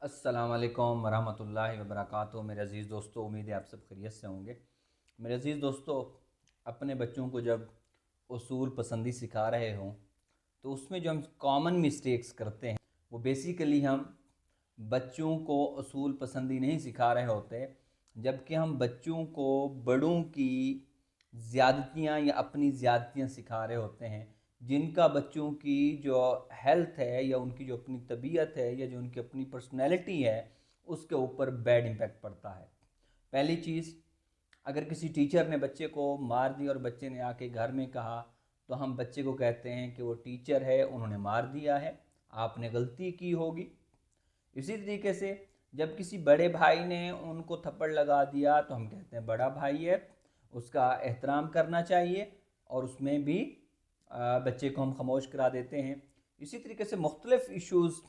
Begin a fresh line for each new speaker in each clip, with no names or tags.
अस्सलाम वालेकुम वरहमतुल्लाहि वबरकातुहू। मेरे अज़ीज़ दोस्तों, उम्मीद है आप सब खैरियत से होंगे। मेरे अज़ीज़ दोस्तों, अपने बच्चों को जब उसूल पसंदी सिखा रहे हों तो उसमें जो हम कॉमन मिस्टेक्स करते हैं वो बेसिकली हम बच्चों को उसूल पसंदी नहीं सिखा रहे होते, जबकि हम बच्चों को बड़ों की ज़्यादतियाँ या अपनी ज़्यादतियाँ सिखा रहे होते हैं, जिनका बच्चों की जो हेल्थ है या उनकी जो अपनी तबीयत है या जो उनकी अपनी पर्सनैलिटी है उसके ऊपर बैड इम्पैक्ट पड़ता है। पहली चीज़, अगर किसी टीचर ने बच्चे को मार दी और बच्चे ने आके घर में कहा तो हम बच्चे को कहते हैं कि वो टीचर है, उन्होंने मार दिया है, आपने गलती की होगी। इसी तरीके से जब किसी बड़े भाई ने उनको थप्पड़ लगा दिया तो हम कहते हैं बड़ा भाई है, उसका एहतराम करना चाहिए, और उसमें भी बच्चे को हम खामोश करा देते हैं। इसी तरीके से मुख्तलिफ इश्यूज़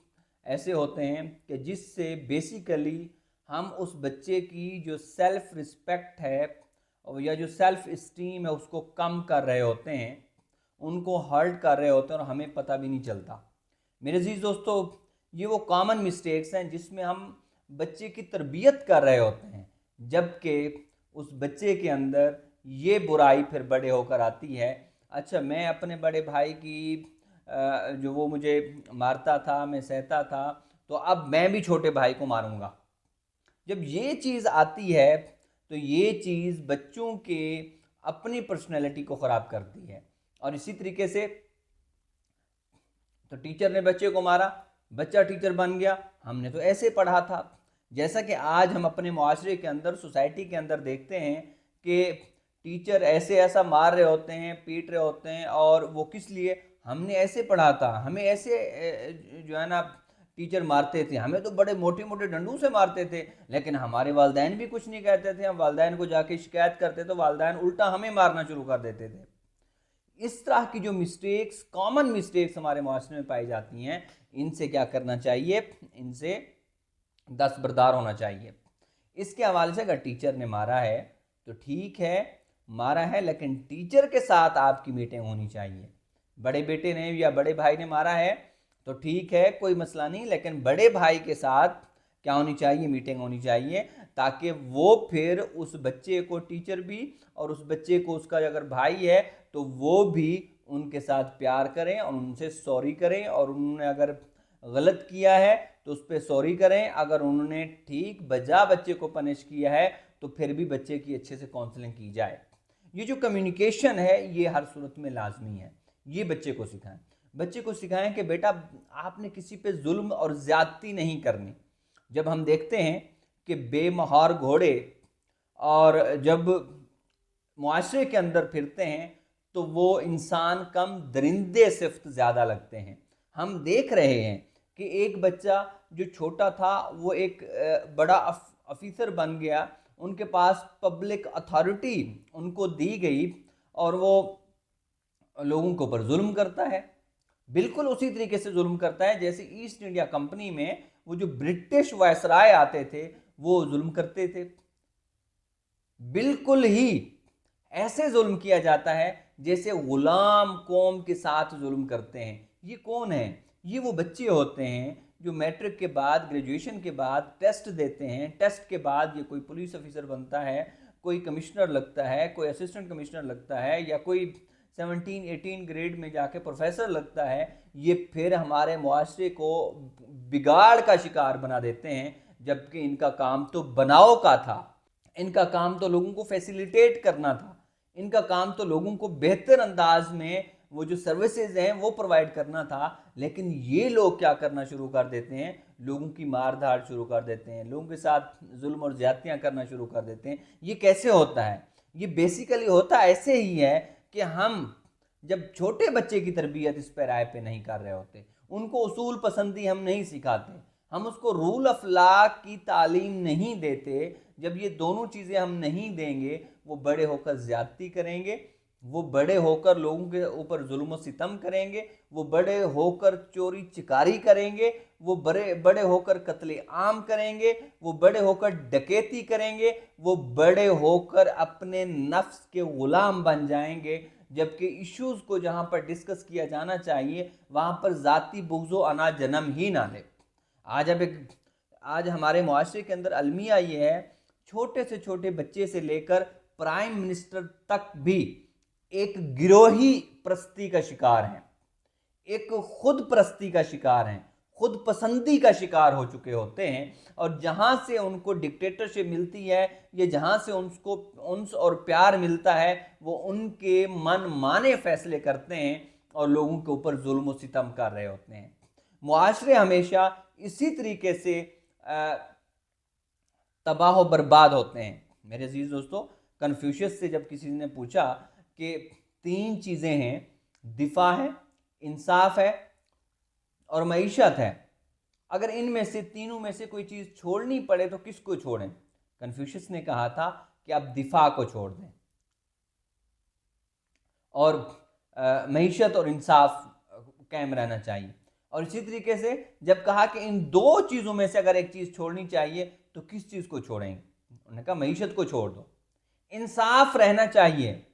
ऐसे होते हैं कि जिससे बेसिकली हम उस बच्चे की जो सेल्फ़ रिस्पेक्ट है और या जो सेल्फ़ इस्टीम है उसको कम कर रहे होते हैं, उनको हर्ट कर रहे होते हैं और हमें पता भी नहीं चलता। मेरे अजीज़ दोस्तों, ये वो कॉमन मिस्टेक्स हैं जिसमें हम बच्चे की तरबियत कर रहे होते हैं, जबकि उस बच्चे के अंदर ये बुराई फिर बड़े होकर आती है। अच्छा, मैं अपने बड़े भाई की जो वो मुझे मारता था, मैं सहता था, तो अब मैं भी छोटे भाई को मारूंगा। जब ये चीज़ आती है तो ये चीज़ बच्चों के अपनी पर्सनैलिटी को ख़राब करती है। और इसी तरीके से तो टीचर ने बच्चे को मारा, बच्चा टीचर बन गया, हमने तो ऐसे पढ़ा था। जैसा कि आज हम अपने मुआशरे के अंदर, सोसाइटी के अंदर देखते हैं कि टीचर ऐसे ऐसा मार रहे होते हैं, पीट रहे होते हैं, और वो किस लिए? हमने ऐसे पढ़ा था, हमें ऐसे जो है ना टीचर मारते थे, हमें तो बड़े मोटे मोटे डंडों से मारते थे, लेकिन हमारे वालिदैन भी कुछ नहीं कहते थे। हम वालिदैन को जाके शिकायत करते तो वालिदैन उल्टा हमें मारना शुरू कर देते थे। इस तरह की जो मिस्टेक्स, कॉमन मिस्टेक्स हमारे माशरे में पाई जाती हैं, इनसे क्या करना चाहिए? इनसे दस्तबरदार होना चाहिए। इसके हवाले से अगर टीचर ने मारा है तो ठीक है, मारा है, लेकिन टीचर के साथ आपकी मीटिंग होनी चाहिए। बड़े बेटे ने या बड़े भाई ने मारा है तो ठीक है, कोई मसला नहीं, लेकिन बड़े भाई के साथ क्या होनी चाहिए? मीटिंग होनी चाहिए, ताकि वो फिर उस बच्चे को, टीचर भी और उस बच्चे को, उसका अगर भाई है तो वो भी उनके साथ प्यार करें और उनसे सॉरी करें, और उन्होंने अगर गलत किया है तो उस पर सॉरी करें। अगर उन्होंने ठीक बजा बच्चे को पनिश किया है तो फिर भी बच्चे की अच्छे से काउंसलिंग की जाए। ये जो कम्युनिकेशन है ये हर सूरत में लाजमी है, ये बच्चे को सिखाएं। बच्चे को सिखाएं कि बेटा आपने किसी पे जुल्म और ज़्यादती नहीं करनी। जब हम देखते हैं कि बेमहार घोड़े और जब मुआशरे के अंदर फिरते हैं तो वो इंसान कम, दरिंदे सिफ्त ज़्यादा लगते हैं। हम देख रहे हैं कि एक बच्चा जो छोटा था वो एक बड़ा अफीसर बन गया, उनके पास पब्लिक अथॉरिटी उनको दी गई, और वो लोगों के ऊपर जुल्म करता है। बिल्कुल उसी तरीके से जुल्म करता है जैसे ईस्ट इंडिया कंपनी में वो जो ब्रिटिश वायसराय आते थे वो जुल्म करते थे। बिल्कुल ही ऐसे जुल्म किया जाता है जैसे गुलाम कौम के साथ जुल्म करते हैं। ये कौन है? ये वो बच्चे होते हैं जो मैट्रिक के बाद, ग्रेजुएशन के बाद टेस्ट देते हैं। टेस्ट के बाद ये कोई पुलिस ऑफिसर बनता है, कोई कमिश्नर लगता है, कोई असिस्टेंट कमिश्नर लगता है, या कोई 17-18 ग्रेड में जाके प्रोफेसर लगता है। ये फिर हमारे मुआशरे को बिगाड़ का शिकार बना देते हैं, जबकि इनका काम तो बनाओ का था, इनका काम तो लोगों को फैसिलिटेट करना था, इनका काम तो लोगों को बेहतर अंदाज में वो जो सर्विसेज हैं वो प्रोवाइड करना था। लेकिन ये लोग क्या करना शुरू कर देते हैं? लोगों की मार धाड़ शुरू कर देते हैं, लोगों के साथ जुल्म और ज्यादतियां करना शुरू कर देते हैं। ये कैसे होता है? ये बेसिकली होता ऐसे ही है कि हम जब छोटे बच्चे की तरबियत इस पैराए पे नहीं कर रहे होते, उनको उसूल पसंदी हम नहीं सिखाते, हम उसको रूल ऑफ लॉ की तालीम नहीं देते, जब ये दोनों चीज़ें हम नहीं देंगे, वो बड़े होकर ज़्यादती करेंगे, वो बड़े होकर लोगों के ऊपर जुल्म सितम करेंगे, वो बड़े होकर चोरी चिकारी करेंगे, वो बड़े बड़े होकर कत्ले आम करेंगे, वो बड़े होकर डकैती करेंगे, वो बड़े होकर अपने नफ्स के गुलाम बन जाएंगे। जबकि इश्यूज़ को जहाँ पर डिस्कस किया जाना चाहिए वहाँ पर ज़ाती बुग़्ज़ व अना जन्म ही ना ले। आज अब एक आज हमारे मुआशरे के अंदर अलमिया ये है, छोटे से छोटे बच्चे से लेकर प्राइम मिनिस्टर तक भी एक गिरोही प्रस्ती का शिकार हैं, एक खुद प्रस्ती का शिकार हैं, खुद पसंदी का शिकार हो चुके होते हैं। और जहाँ से उनको डिक्टेटरशिप मिलती है, ये जहाँ से उनको उन्स और प्यार मिलता है, वो उनके मन माने फैसले करते हैं और लोगों के ऊपर जुल्म और सितम कर रहे होते हैं। मुआशरे हमेशा इसी तरीके से तबाह व बर्बाद होते हैं। मेरे अजीज दोस्तों, कन्फ्यूशियस से जब किसी ने पूछा कि 3 चीज़ें हैं, दिफा है, इंसाफ है और मईशत है, अगर इनमें से तीनों में से कोई चीज़ छोड़नी पड़े तो किसको छोड़ें? कन्फ्यूशियस ने कहा था कि आप दिफा को छोड़ दें और मईशत और इंसाफ कायम रहना चाहिए। और इसी तरीके से जब कहा कि इन 2 चीज़ों में से अगर एक चीज़ छोड़नी चाहिए तो किस चीज़ को छोड़ेंगे? उन्होंने कहा मईशत को छोड़ दो। इंसाफ रहना चाहिए,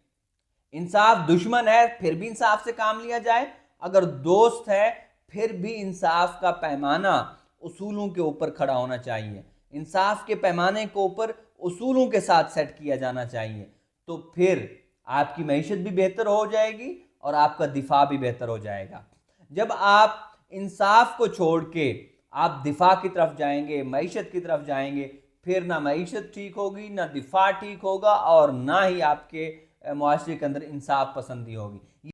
इंसाफ दुश्मन है फिर भी इंसाफ से काम लिया जाए, अगर दोस्त है फिर भी इंसाफ का पैमाना उसूलों के ऊपर खड़ा होना चाहिए, इंसाफ के पैमाने के ऊपर उसूलों के साथ सेट किया जाना चाहिए। तो फिर आपकी मईशत भी बेहतर हो जाएगी और आपका दिफा भी बेहतर हो जाएगा। जब आप इंसाफ को छोड़ के आप दिफा की तरफ जाएंगे, मईशत की तरफ जाएंगे, फिर ना मईशत ठीक होगी, ना दिफा ठीक होगा और ना ही आपके मुआशरे के अंदर इंसाफ पसंदी होगी।